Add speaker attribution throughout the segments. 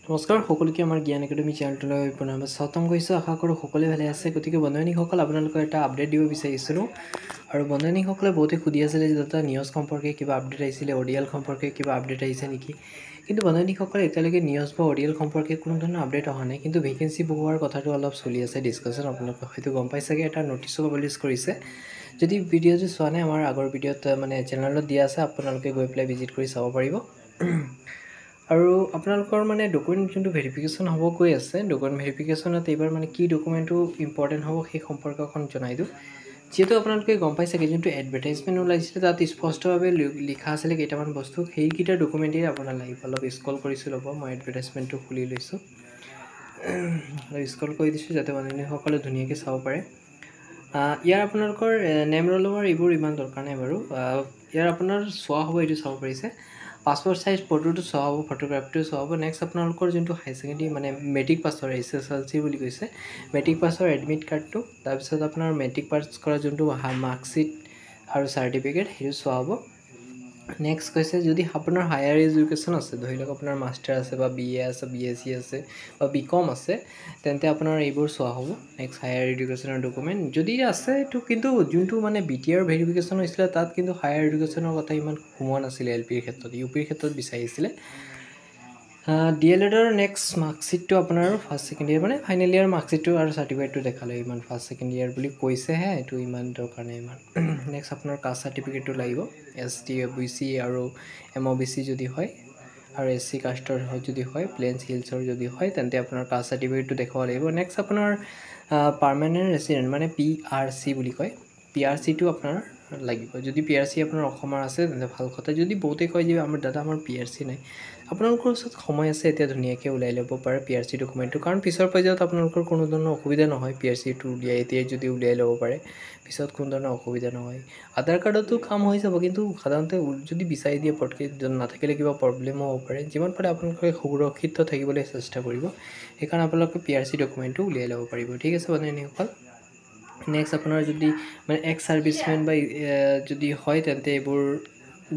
Speaker 1: নমস্কাৰ সকলোকে আমাৰ জ্ঞান একাডেমি চেনেলটোলৈ পুনৰ স্বাগতম কৰিছোঁ। আশা কৰোঁ সকলোৱে ভালে আছে। গতিকে বন্ধুসকল, আপোনালোকৰ এটা আপডেট দিব বিচাৰিছিলোঁ। আৰু বন্ধুসকলে বহুতে সুধি আছিলে যে এটা নিউজ সম্পৰ্কে কিবা আপডেট আহিছিলে, অডিএল সম্পৰ্কে কিবা আপডেট আহিছে নেকি। কিন্তু বন্ধুসকলে এতিয়ালৈকে নিউজ বা অডিএল সম্পৰ্কে কোনো ধৰণৰ আপডেট অহা নাই। কিন্তু ভেকেঞ্চি বহুৱাৰ কথাটো অলপ চলি আছে ডিছকাশ্যন। আপোনালোকে হয়তো গম পাই চাগে, এটা নটিচো পাব্লিছ কৰিছে। যদি ভিডিঅ'টো চোৱা নাই, আমাৰ আগৰ ভিডিঅ'ত চেনেলত দিয়া আছে, আপোনালোকে গৈ পেলাই ভিজিট কৰি চাব পাৰিব। আৰু আপোনালোকৰ ডকুমেণ্ট যোনটো ভেৰিফিকেশ্যন হ'ব গৈ আছে, ডকুমেণ্ট ভেৰিফিকেশ্যনত এইবাৰ কি ডকুমেণ্টটো ইম্পৰ্টেণ্ট হ'ব সেই সম্পৰ্কে অকণ জনাই দিওঁ। যিহেতু আপোনালোকে গম পাই চাগে, যোনটো এডভাৰটাইজমেণ্ট ওলাইছিলে তাত স্পষ্টভাৱে লিখা আছিলে কেইটামান বস্তু, সেইকেইটা ডকুমেণ্টেই আপোনাৰ লাগিব। অলপ স্ক্ৰল কৰিছোঁ, ল'ব মই এডভাৰটাইজমেণ্টটো খুলি লৈছোঁ আৰু স্ক্ৰল কৰি দিছোঁ যাতে মানুহসকলে ধুনীয়াকৈ চাব পাৰে। ইয়াৰ আপোনালোকৰ নেম ৰোল নম্বৰ এইবোৰ ইমান দৰকাৰ নাই বাৰু। ইয়াৰ আপোনাৰ চোৱা হ'ব, এইটো চাব পাৰিছে। পাছপোৰ্ট চাইজ ফটোটো চোৱা হ'ব, ফটোগ্ৰাফটো চোৱা হ'ব। নেক্সট আপোনালোকৰ যোনটো হায়াৰ ছেকেণ্ডেৰী মেট্ৰিক পাছৰ SSLC বুলি কৈছে, মেট্ৰিক পাছৰ এডমিট কাৰ্ডটো, তাৰপিছত আপোনাৰ মেট্ৰিক পাছ কৰা যোনটো মাৰ্কশ্বিট আৰু চাৰ্টিফিকেট, সেইটো চোৱা হ'ব। নেক্সট কৈছে যদি আপোনাৰ হায়াৰ এডুকেশ্যন আছে, ধৰি লওক আপোনাৰ মাষ্টাৰ আছে বা BA আছে, BSc আছে বা BCom আছে, তেন্তে আপোনাৰ এইবোৰ চোৱা হ'ব। নেক্সট হায়াৰ এডুকেশ্যনৰ ডকুমেণ্ট যদি আছে এইটো, কিন্তু যোনটো BTR ভেৰিফিকেশ্যন হৈছিলে তাত কিন্তু হায়াৰ এডুকেশ্যনৰ কথা ইমান সোমোৱা নাছিলে। LPৰ ক্ষেত্ৰত, UPৰ ক্ষেত্ৰত বিচাৰিছিলে। DLEডৰ নেক্সট মাৰ্কশ্বিটটো আপোনাৰ first second year final year মাৰ্কশ্বিটটো আৰু চাৰ্টিফিকেটটো দেখালে। ইমান ফাৰ্ষ্ট ছেকেণ্ড ইয়েৰ বুলি কৈছেহে, এইটো ইমান দৰকাৰ নাই ইমান। নেক্সট আপোনাৰ কাষ্ট চাৰ্টিফিকেটটো লাগিব। ST OBC আৰু MOBC যদি হয়, আৰু SC কাষ্টৰ যদি হয়, প্লেইনছ হিলছৰ যদি হয়, তেন্তে আপোনাৰ কাষ্ট চাৰ্টিফিকেটটো দেখাব লাগিব। নেক্সট আপোনাৰ পাৰ্মানেণ্ট ৰেচিডেণ্ট PRC বুলি কয়, PRCটো আপোনাৰ লাগিব। যদি PRC আপোনাৰ অসমৰ আছে তেন্তে ভাল কথা। যদি বহুতে কয় যে আমাৰ PRC নাই, আপোনালোকৰ ওচৰত সময় আছে, এতিয়া ধুনীয়াকৈ ওলাই ল'ব পাৰে PRC ডকুমেণ্টটো। কাৰণ পিছৰ পৰ্যায়ত আপোনালোকৰ কোনো ধৰণৰ অসুবিধা নহয়। PRCটো উলিয়াই এতিয়াই যদি উলিয়াই ল'ব পাৰে, পিছত কোনো ধৰণৰ অসুবিধা নহয়। আধাৰ কাৰ্ডতো কাম হৈ যাব, কিন্তু সাধাৰণতে যদি বিচাৰি দিয়ে পটকৈ নাথাকিলে কিবা প্ৰব্লেমো হ'ব পাৰে। যিমান পাৰে আপোনালোকে সুৰক্ষিত থাকিবলৈ চেষ্টা কৰিব। সেইকাৰণে আপোনালোকে PRC ডকুমেণ্টটো উলিয়াই ল'ব পাৰিব। ঠিক আছে বন্ধুসকল। নেক্সট আপোনাৰ যদি এক্স ছাৰ্ভিচমেন বা যদি হয়, তেন্তে এইবোৰ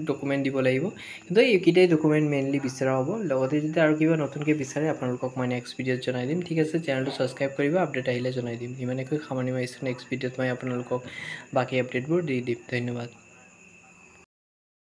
Speaker 1: ডকুমেণ্ট দিব লাগিব। কিন্তু এইকেইটাই ডকুমেণ্ট মেইনলি বিচৰা হ'ব। লগতে যদি আৰু কিবা নতুনকৈ বিচাৰে, আপোনালোকক মই নেক্সট ভিডিঅ'ত জনাই দিম। ঠিক আছে, চেনেলটো ছাবস্ক্ৰাইব কৰিব, আপডেট আহিলে জনাই দিম। ইমানকৈ সামৰণি মাৰিছোঁ। নেক্সট ভিডিঅ'ত মই আপোনালোকক বাকী আপডেটবোৰ দি দিম। ধন্যবাদ।